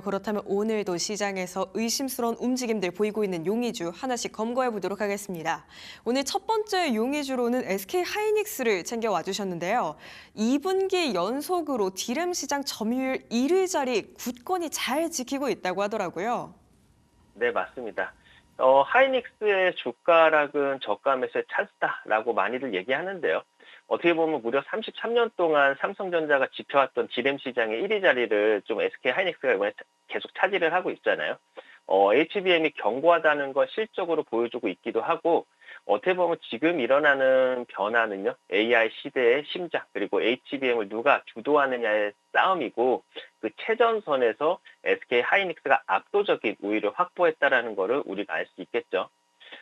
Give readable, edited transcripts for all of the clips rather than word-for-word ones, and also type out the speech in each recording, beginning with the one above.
그렇다면 오늘도 시장에서 의심스러운 움직임들 보이고 있는 용의주 하나씩 검거해 보도록 하겠습니다. 오늘 첫 번째 용의주로는 SK 하이닉스를 챙겨와 주셨는데요. 2분기 연속으로 디램 시장 점유율 1위 자리 굳건히 잘 지키고 있다고 하더라고요. 네, 맞습니다. 하이닉스의 주가락은 저가 매수의 찬스다라고 많이들 얘기하는데요. 어떻게 보면 무려 33년 동안 삼성전자가 지켜왔던 디램 시장의 1위 자리를 좀 SK 하이닉스가 이번에 계속 차지를 하고 있잖아요. HBM이 견고하다는 걸 실적으로 보여주고 있기도 하고, 어떻게 보면 지금 일어나는 변화는요, AI 시대의 심장, 그리고 HBM을 누가 주도하느냐의 싸움이고, 그 최전선에서 SK 하이닉스가 압도적인 우위를 확보했다라는 것을 우리가 알 수 있겠죠.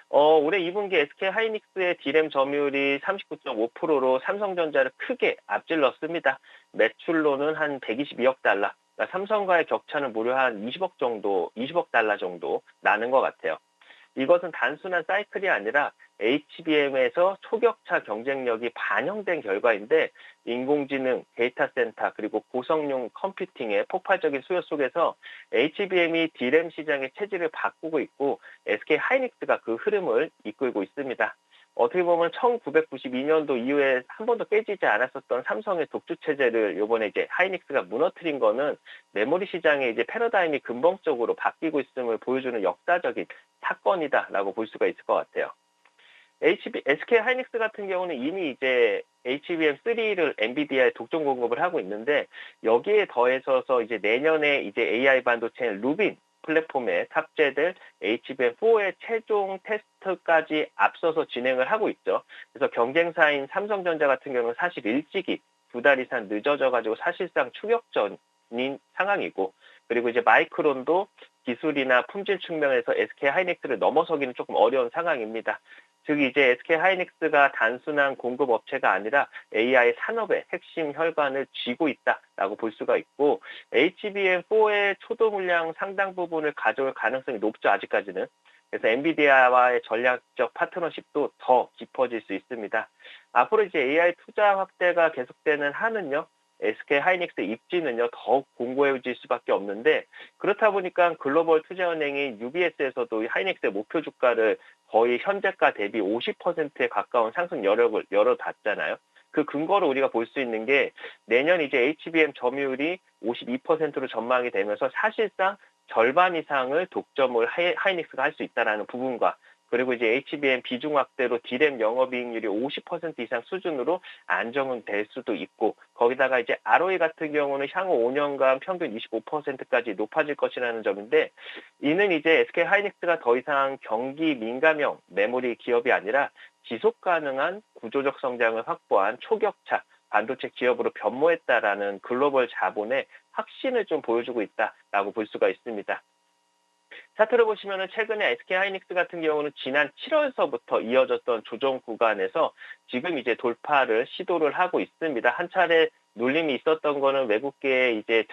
올해 2분기 SK 하이닉스의 디램 점유율이 39.5%로 삼성전자를 크게 앞질렀습니다. 매출로는 한 122억 달러, 그러니까 삼성과의 격차는 무려 한 20억 달러 정도 나는 것 같아요. 이것은 단순한 사이클이 아니라 HBM에서 초격차 경쟁력이 반영된 결과인데, 인공지능, 데이터 센터, 그리고 고성능 컴퓨팅의 폭발적인 수요 속에서 HBM이 디램 시장의 체질을 바꾸고 있고, SK 하이닉스가 그 흐름을 이끌고 있습니다. 어떻게 보면 1992년도 이후에 한 번도 깨지지 않았었던 삼성의 독주 체제를 이번에 이제 하이닉스가 무너뜨린 거는 메모리 시장의 이제 패러다임이 근본적으로 바뀌고 있음을 보여주는 역사적인 사건이다라고 볼 수가 있을 것 같아요. SK 하이닉스 같은 경우는 이미 이제 HBM3를 엔비디아에 독점 공급을 하고 있는데, 여기에 더해서서 이제 내년에 이제 AI 반도체인 루빈 플랫폼에 탑재될 HBM4의 최종 테스트까지 앞서서 진행을 하고 있죠. 그래서 경쟁사인 삼성전자 같은 경우는 사실 일찍이 2달 이상 늦어져가지고 사실상 추격전인 상황이고, 그리고 이제 마이크론도 기술이나 품질 측면에서 SK 하이닉스를 넘어서기는 조금 어려운 상황입니다. 즉 이제 SK 하이닉스가 단순한 공급 업체가 아니라 AI 산업의 핵심 혈관을 쥐고 있다라고 볼 수가 있고, HBM4의 초도 물량 상당 부분을 가져올 가능성이 높죠, 아직까지는. 그래서 엔비디아와의 전략적 파트너십도 더 깊어질 수 있습니다. 앞으로 이제 AI 투자 확대가 계속되는 한은요, SK 하이닉스 입지는요, 더욱 공고해질 수밖에 없는데, 그렇다 보니까 글로벌 투자은행인 UBS에서도 하이닉스의 목표 주가를 거의 현재가 대비 50%에 가까운 상승 여력을 열어놨잖아요. 그 근거로 우리가 볼 수 있는 게, 내년 이제 HBM 점유율이 52%로 전망이 되면서 사실상 절반 이상을 독점을 하이닉스가 할 수 있다는 부분과, 그리고 이제 HBM 비중 확대로 디램 영업이익률이 50% 이상 수준으로 안정은 될 수도 있고, 거기다가 이제 ROE 같은 경우는 향후 5년간 평균 25%까지 높아질 것이라는 점인데, 이는 이제 SK 하이닉스가 더 이상 경기 민감형 메모리 기업이 아니라 지속 가능한 구조적 성장을 확보한 초격차 반도체 기업으로 변모했다라는 글로벌 자본의 확신을 좀 보여주고 있다라고 볼 수가 있습니다. 차트를 보시면은 최근에 SK 하이닉스 같은 경우는 지난 7월서부터 이어졌던 조정 구간에서 지금 이제 돌파를 시도를 하고 있습니다. 한 차례 눌림이 있었던 거는 외국계의 이제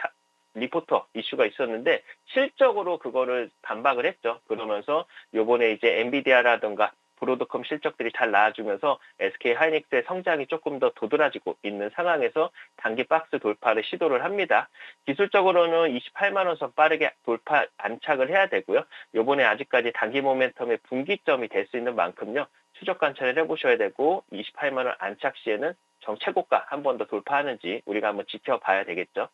리포터 이슈가 있었는데, 실적으로 그거를 반박을 했죠. 그러면서 요번에 이제 엔비디아라든가 브로드컴 실적들이 잘 나와주면서 SK 하이닉스의 성장이 조금 더 도드라지고 있는 상황에서 단기 박스 돌파를 시도를 합니다. 기술적으로는 28만 원 선 빠르게 돌파 안착을 해야 되고요. 요번에 아직까지 단기 모멘텀의 분기점이 될 수 있는 만큼요, 추적 관찰을 해보셔야 되고, 28만 원 안착 시에는 정최고가 한 번 더 돌파하는지 우리가 한번 지켜봐야 되겠죠.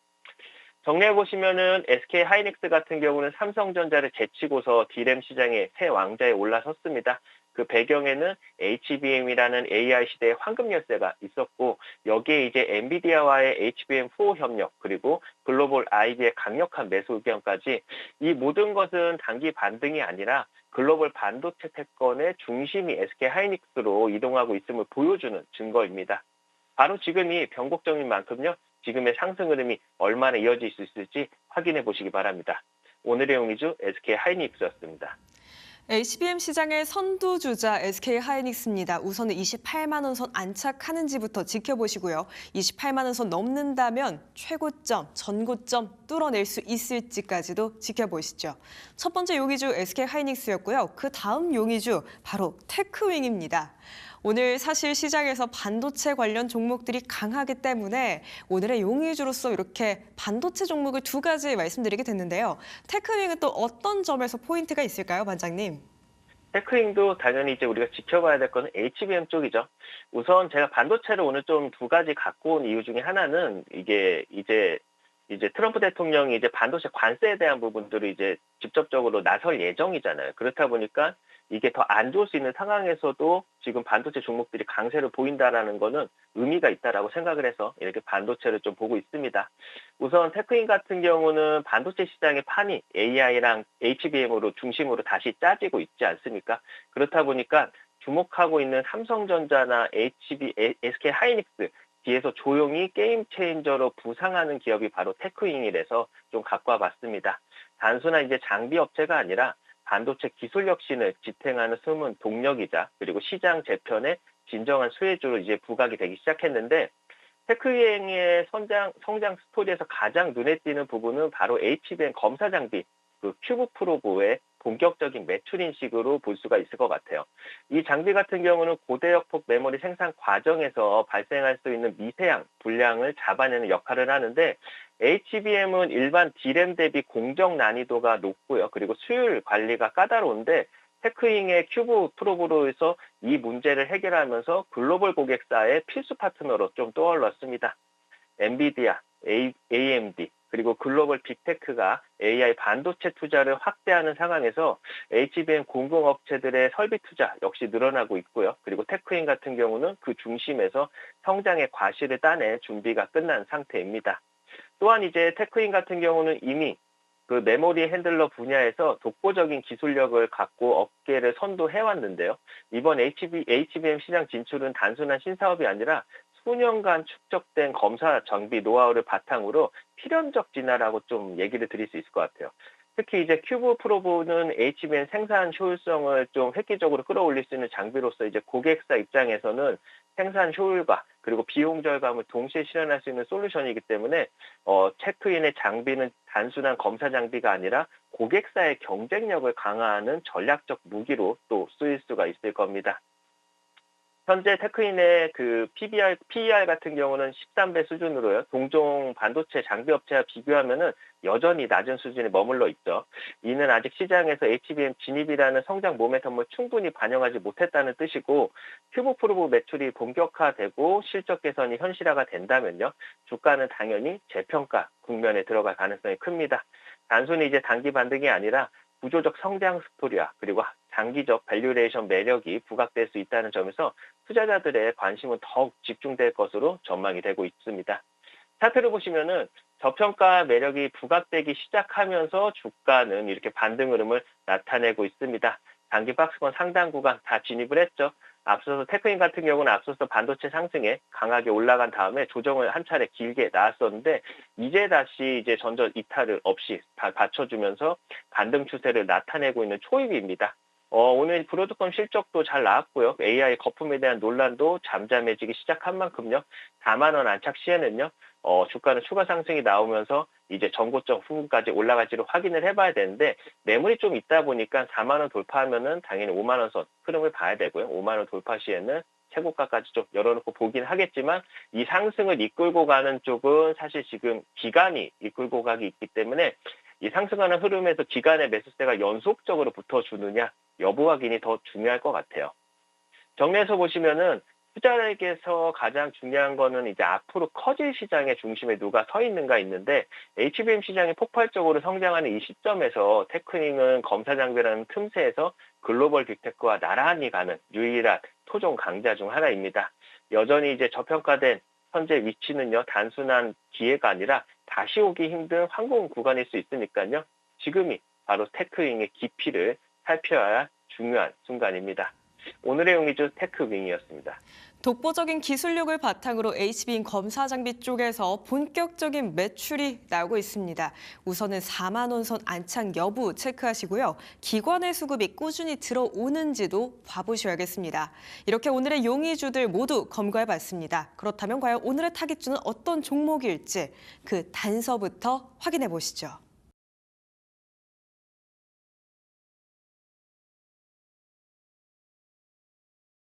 정리해보시면은 SK 하이닉스 같은 경우는 삼성전자를 제치고서 디램 시장의 새 왕자에 올라섰습니다. 그 배경에는 HBM이라는 AI 시대의 황금 열쇠가 있었고, 여기에 이제 엔비디아와의 HBM4 협력, 그리고 글로벌 IB의 강력한 매수 의견까지, 이 모든 것은 단기 반등이 아니라 글로벌 반도체 패권의 중심이 SK 하이닉스로 이동하고 있음을 보여주는 증거입니다. 바로 지금이 변곡점인 만큼요, 지금의 상승 흐름이 얼마나 이어질 수 있을지 확인해 보시기 바랍니다. 오늘의 용의주 SK 하이닉스였습니다. HBM 시장의 선두주자 SK 하이닉스입니다. 우선은 28만 원 선 안착하는지부터 지켜보시고요. 28만 원 선 넘는다면 최고점, 전고점 뚫어낼 수 있을지까지도 지켜보시죠. 첫 번째 용의주 SK 하이닉스였고요. 그 다음 용의주 바로 테크윙입니다. 오늘 사실 시장에서 반도체 관련 종목들이 강하기 때문에 오늘의 용의주로서 이렇게 반도체 종목을 두 가지 말씀드리게 됐는데요. 테크윙은 또 어떤 점에서 포인트가 있을까요, 반장님? 테크윙도 당연히 이제 우리가 지켜봐야 될 거는 HBM 쪽이죠. 우선 제가 반도체를 오늘 좀 두 가지 갖고 온 이유 중에 하나는 이게 이제 트럼프 대통령이 이제 반도체 관세에 대한 부분들을 이제 직접적으로 나설 예정이잖아요. 그렇다 보니까 이게 더 안 좋을 수 있는 상황에서도 지금 반도체 종목들이 강세를 보인다라는 거는 의미가 있다라고 생각을 해서 이렇게 반도체를 좀 보고 있습니다. 우선 테크인 같은 경우는 반도체 시장의 판이 AI랑 HBM으로 중심으로 다시 짜지고 있지 않습니까? 그렇다 보니까 주목하고 있는 삼성전자나 SK 하이닉스 뒤에서 조용히 게임 체인저로 부상하는 기업이 바로 테크인이라서 좀 갖고 와봤습니다. 단순한 이제 장비 업체가 아니라 반도체 기술 혁신을 지탱하는 숨은 동력이자 그리고 시장 재편의 진정한 수혜주로 이제 부각이 되기 시작했는데 테크인의 성장 스토리에서 가장 눈에 띄는 부분은 바로 HBM 검사 장비 그 큐브 프로브의 본격적인 매출 인식으로 볼 수가 있을 것 같아요. 이 장비 같은 경우는 고대역폭 메모리 생산 과정에서 발생할 수 있는 미세한 불량을 잡아내는 역할을 하는데 HBM은 일반 D램 대비 공정 난이도가 높고요. 그리고 수율 관리가 까다로운데 테크잉의 큐브 프로브로 해서 이 문제를 해결하면서 글로벌 고객사의 필수 파트너로 좀 떠올랐습니다. 엔비디아, AMD, 그리고 글로벌 빅테크가 AI 반도체 투자를 확대하는 상황에서 HBM 공급업체들의 설비 투자 역시 늘어나고 있고요. 그리고 테크인 같은 경우는 그 중심에서 성장의 과실을 따낼 준비가 끝난 상태입니다. 또한 이제 테크인 같은 경우는 이미 그 메모리 핸들러 분야에서 독보적인 기술력을 갖고 업계를 선도해왔는데요. 이번 HBM 시장 진출은 단순한 신사업이 아니라 수년간 축적된 검사 장비 노하우를 바탕으로 필연적 진화라고 좀 얘기를 드릴 수 있을 것 같아요. 특히 이제 큐브 프로브는 HBM 생산 효율성을 좀 획기적으로 끌어올릴 수 있는 장비로서 이제 고객사 입장에서는 생산 효율과 그리고 비용 절감을 동시에 실현할 수 있는 솔루션이기 때문에 체크인의 장비는 단순한 검사 장비가 아니라 고객사의 경쟁력을 강화하는 전략적 무기로 또 쓰일 수가 있을 겁니다. 현재 테크인의 그 PER 같은 경우는 13배 수준으로요. 동종 반도체 장비 업체와 비교하면은 여전히 낮은 수준에 머물러 있죠. 이는 아직 시장에서 HBM 진입이라는 성장 모멘텀을 충분히 반영하지 못했다는 뜻이고 큐브 프로브 매출이 본격화되고 실적 개선이 현실화가 된다면요. 주가는 당연히 재평가 국면에 들어갈 가능성이 큽니다. 단순히 이제 단기 반등이 아니라 구조적 성장 스토리와 그리고 장기적 밸류레이션 매력이 부각될 수 있다는 점에서 투자자들의 관심은 더욱 집중될 것으로 전망이 되고 있습니다. 차트를 보시면은 저평가 매력이 부각되기 시작하면서 주가는 이렇게 반등 흐름을 나타내고 있습니다. 단기 박스권 상단 구간 다 진입을 했죠. 앞서서 테크인 같은 경우는 앞서서 반도체 상승에 강하게 올라간 다음에 조정을 한 차례 길게 나왔었는데 이제 다시 이제 전전 이탈을 없이 다 받쳐주면서 반등 추세를 나타내고 있는 초입입니다. 오늘 브로드컴 실적도 잘 나왔고요. AI 거품에 대한 논란도 잠잠해지기 시작한 만큼요. 4만 원 안착 시에는요. 주가는 추가 상승이 나오면서 이제 전고점 부분까지 올라갈지를 확인을 해봐야 되는데 매물이 좀 있다 보니까 4만 원 돌파하면은 당연히 5만 원 선 흐름을 봐야 되고요. 5만 원 돌파 시에는 최고가까지 좀 열어놓고 보긴 하겠지만 이 상승을 이끌고 가는 쪽은 사실 지금 기간이 이끌고 가기 있기 때문에 이 상승하는 흐름에서 기간의 매수세가 연속적으로 붙어주느냐 여부 확인이 더 중요할 것 같아요. 정리해서 보시면은 투자에게서 가장 중요한 거는 이제 앞으로 커질 시장의 중심에 누가 서 있는가 있는데 HBM 시장이 폭발적으로 성장하는 이 시점에서 테크닝은 검사 장비라는 틈새에서 글로벌 빅테크와 나란히 가는 유일한 토종 강자 중 하나입니다. 여전히 이제 저평가된 현재 위치는요 단순한 기회가 아니라 다시 오기 힘든 황금 구간일 수 있으니까요. 지금이 바로 테크윙의 깊이를 살펴야 할 중요한 순간입니다. 오늘의 용의주 테크윙이었습니다. 독보적인 기술력을 바탕으로 HBM 검사 장비 쪽에서 본격적인 매출이 나오고 있습니다. 우선은 4만 원 선 안착 여부 체크하시고요. 기관의 수급이 꾸준히 들어오는지도 봐보셔야겠습니다. 이렇게 오늘의 용의주들 모두 검거해봤습니다. 그렇다면 과연 오늘의 타깃주는 어떤 종목일지 그 단서부터 확인해 보시죠.